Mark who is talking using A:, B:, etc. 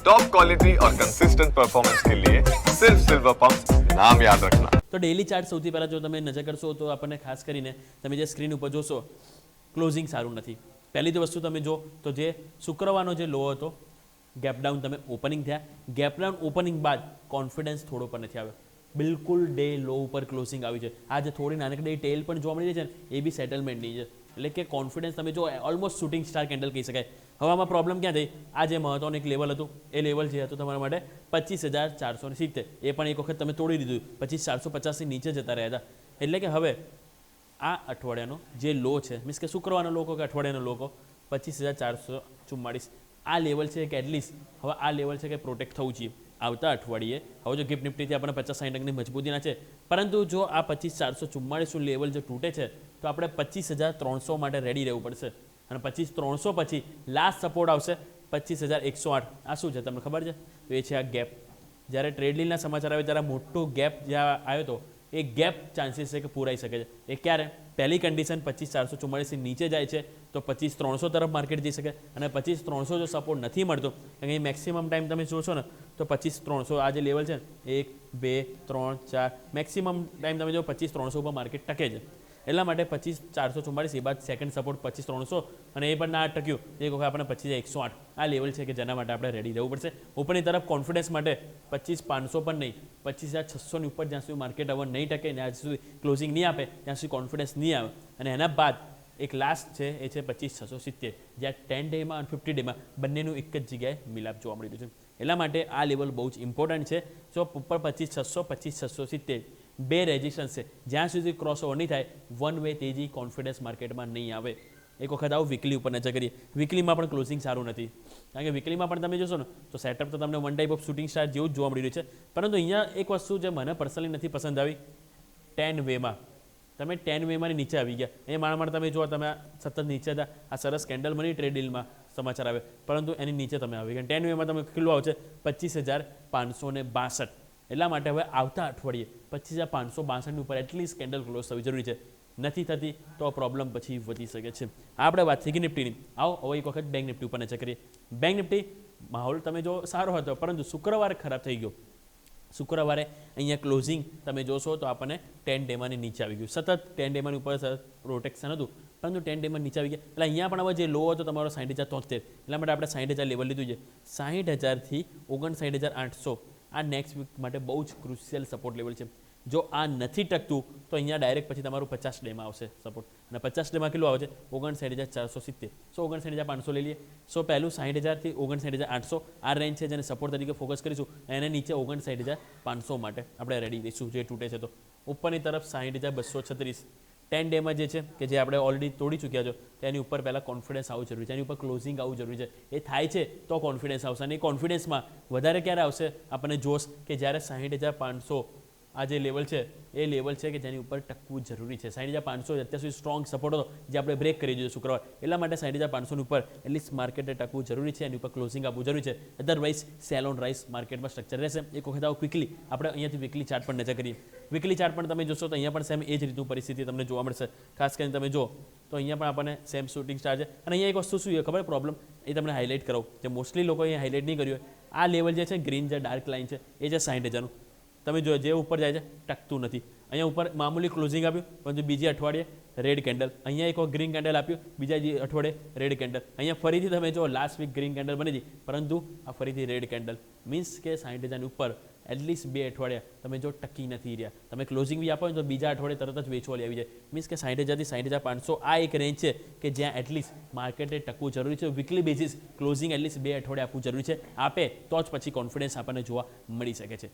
A: Top quality और consistent performance के लिए सिर्फ सिल्वर पंप नाम याद रखना।
B: તો ડેઇલી ચાર્ટ સૌથી પહેલાં જો તમે નજર કરશો તો આપણને ખાસ કરીને તમે જે સ્ક્રીન ઉપર જોશો ક્લોઝિંગ સારું નથી. પહેલી તો વસ્તુ તમે જો તો જે શુક્રવારનો જે લો હતો ગેપ ડાઉન તમે ઓપનિંગ થયા, ગેપ ડાઉન ઓપનિંગ બાદ કોન્ફિડન્સ થોડો પણ નથી આવ્યો, બિલકુલ ડે લો ઉપર ક્લોઝિંગ આવી છે. આ જે થોડી નાનકડી ટેલ પણ જોવા મળી રહી છે ને એ બી સેટલમેન્ટની છે, એટલે કે કોન્ફિડન્સ તમે જો ઓલમોસ્ટ શૂટિંગ સ્ટાર કેન્ડલ કહી શકાય. હવે આમાં પ્રોબ્લેમ ક્યાં થઈ, આ જે મહત્વનું એક લેવલ હતું એ લેવલ જે હતું તમારા માટે 25,470, એ પણ એક વખત તમે તોડી દીધું, 25,450 નીચે જતા રહ્યા હતા. એટલે કે હવે આ અઠવાડિયાનો જે લો છે, મીન્સ કે શુક્રવારનો લો કે અઠવાડિયાનો લો 25,444, આ લેવલ છે કે એટલીસ્ટ હવે આ લેવલ છે કે પ્રોટેક્ટ થવું જોઈએ આવતા અઠવાડિયે. હવે જો ગિફ્ટ નિફ્ટીથી આપણે 50-60 અંકની મજબૂતીના છે, પરંતુ જો આ 25,444 લેવલ જો તૂટે છે તો આપણે 25,300 માટે રેડી રહેવું પડશે. અને 25,300 પછી લાસ્ટ સપોર્ટ આવશે 25,108. આ શું છે તમને ખબર છે? તો એ છે આ ગેપ. જ્યારે ટ્રેડલીના સમાચાર આવે ત્યારે મોટો ગેપ જ્યાં આવ્યો હતો એ ગેપ ચાન્સીસ છે કે પૂરાઈ શકે છે. એ ક્યારે? પહેલી કન્ડિશન 25,444 નીચે જાય છે તો 25,300 તરફ માર્કેટ જઈ શકે, અને 25,300 જો સપોર્ટ નથી મળતો, કારણ કે મેક્સિમમ ટાઈમ તમે જોશો ને તો 25,300 આ જે લેવલ છે ને 1, 2, 3, 4 મેક્સિમમ ટાઈમ તમે જો 25,300 ઉપર માર્કેટ ટકે છે. એટલા માટે 25,444 એ બાદ સેકન્ડ સપોર્ટ 25,300, અને એ પણ ના ટક્યું એક વખત આપણે 25,108 આ લેવલ છે કે જેના માટે આપણે રેડી રહેવું પડશે. ઉપરની તરફ કોન્ફિડન્સ માટે 25,500 પણ નહીં, 25,600 ઉપર જ્યાં સુધી માર્કેટ હવે નહીં ટકે, જ્યાં સુધી ક્લોઝિંગ નહીં આપે ત્યાં સુધી કોન્ફિડન્સ નહીં આવે. અને એના બાદ એક લાસ્ટ છે એ છે 25,670, જ્યાં 10 ડેમાં અને 50 ડેમાં બંનેનું એક જ જગ્યાએ મિલાપ જોવા મળી રહ્યું છે. એટલા માટે આ લેવલ બહુ જ ઇમ્પોર્ટન્ટ છે. જો ઉપર 25,600, 25,670 બે રેઝિસ્ટન્સ છે, જ્યાં સુધી ક્રોસ ઓવર નહીં થાય વન વે તેજી કોન્ફિડન્સ માર્કેટમાં નહીં આવે. એક વખત આવું વીકલી ઉપર નજર કરીએ, વીકલીમાં પણ ક્લોઝિંગ સારું નથી, કારણ કે વીકલીમાં પણ તમે જોશો ને તો સેટઅપ તો તમને one type of shooting star જેવું જ જોવા મળી રહ્યું છે. પરંતુ અહીંયા એક વસ્તુ જે મને પર્સનલી નથી પસંદ આવી, 10 વેમાં તમે 10 વેમાં નીચે આવી ગયા. એ મારા તમે જો તમે સતત નીચે હતા, આ સરસ કેન્ડલ મની ટ્રેડ ડીલમાં સમાચાર આવે, પરંતુ એની નીચે તમે આવી ગયા. 10 વેમાં તમે કેટલું આવશે 25,562. એટલા માટે હવે આવતા અઠવાડિયે 25,562 ઉપર એટલીસ્ટ કેન્ડલ ક્લોઝ થવી જરૂરી છે. નથી થતી તો પ્રોબ્લેમ પછી વધી શકે છે. આપણે વાત થઈ ગઈ નિફ્ટીની. આવો હવે એક વખત બેંક નિફ્ટી ઉપર નજર કરીએ. બેંક નિફ્ટી માહોલ તમે જો સારો હતો, પરંતુ શુક્રવારે ખરાબ થઈ ગયો. શુક્રવારે અહીંયા ક્લોઝિંગ તમે જોશો તો આપણને 10 ડેમાંની નીચે આવી ગયું. સતત 10 ડેમાંની ઉપર પ્રોટેક્શન હતું, પરંતુ 10 ડેમાં નીચે આવી ગયા. એટલે અહીંયા પણ હવે જે લો હતો તમારો 60,073, એટલા માટે આપણે 60,000 લેવલ લીધું છે. 60,000થી 59,800 આ નેક્સ્ટ વીક માટે બહુ જ ક્રુશિયલ સપોર્ટ લેવલ છે. જો આ નથી ટકતું તો અહીંયા ડાયરેક્ટ પછી તમારું 50 ડેમાં આવશે સપોર્ટ, અને 50 ડેમાં કેટલું આવે છે 59,470. 59,500 લઈ લઈએ. પહેલું 60,000થી 59,800 આ રેન્જ છે જેને સપોર્ટ તરીકે ફોકસ કરીશું. એને નીચે 59,500 માટે આપણે રેડી રહીશું જે તૂટે છે તો. ઉપરની તરફ 60,236 10 ડેમાં જે છે કે જે આપણે ઓલરેડી તોડી ચૂક્યા છો તેની ઉપર પહેલાં કોન્ફિડન્સ આવવું જરૂરી છે, એની ઉપર ક્લોઝિંગ આવવું જરૂરી છે. એ થાય છે તો કોન્ફિડન્સ આવશે, અને એ કોન્ફિડન્સમાં વધારે ક્યારે આવશે આપણને જોશ કે જ્યારે 60,500 આ જે લેવલ છે એ લેવલ છે કે જેની ઉપર ટકવું જરૂરી છે. 60,500 અત્યાર સુધી સ્ટ્રોંગ સપોર્ટ હતો જે આપણે બ્રેક કરી દીધો શુક્રવાર, એટલા માટે 60,500 ઉપર એટલીસ્ટ માર્કેટે ટકવું જરૂરી છે, એની ઉપર ક્લોઝિંગ આપવું જરૂરી છે. અધરવાઇઝ સેલ ઓન રાઇસ માર્કેટમાં સ્ટ્રક્ચર રહેશે. એક વખત આવું ક્વિકલી આપણે અહીંયાથી વીકલી ચાર્ટ પર નજર કરીએ. વીકલી ચાર્ટ પણ તમે જોશો તો અહીંયા પણ સેમ એ જ રીતનું પરિસ્થિતિ તમને જોવા મળશે. ખાસ કરીને તમે જો તો અહીંયા પણ આપણને સેમ શૂટિંગ સ્ટાર છે. અને અહીંયા એક વસ્તુ શું છે ખબર પ્રોબ્લેમ, એ તમને હાઇલાઇટ કરો જે મોસ્ટલી લોકો અહીંયા હાઇલાઇટ નહીં કર્યું હોય. આ લેવલ જે છે ગ્રીન જે ડાર્ક લાઇન છે એ છે 60,000નું. તમે જો જે ઉપર જાય છે ટકતું નથી. અહીંયા ઉપર મામૂલી ક્લોઝિંગ આપ્યું, પરંતુ બીજી અઠવાડિયે રેડ કેન્ડલ, અહીંયા એક ગ્રીન કેન્ડલ આપ્યું, બીજા અઠવાડિયે રેડ કેન્ડલ. અહીંયા ફરીથી તમે જો લાસ્ટ વીક ગ્રીન કેન્ડલ બની હતી, પરંતુ આ ફરીથી રેડ કેન્ડલ. મીન્સ કે 60,000 ઉપર એટલીસ્ટ 2 અઠવાડિયા તમે જો ટકી નથી રહ્યા. તમે ક્લોઝિંગ બી આપો ને તો બીજા અઠવાડિયે તરત જ વેચવાલી આવી જાય. મીન્સ કે 60,000થી 60,500 આ એક રેન્જ છે કે જ્યાં એટલીસ્ટ માર્કેટે ટકવું જરૂરી છે. વીકલી બેઝિસ ક્લોઝિંગ એટલીસ્ટ 2 અઠવાડિયા આપવું જરૂરી છે. આપે તો જ પછી કોન્ફિડન્સ આપણને જોવા મળી શકે છે.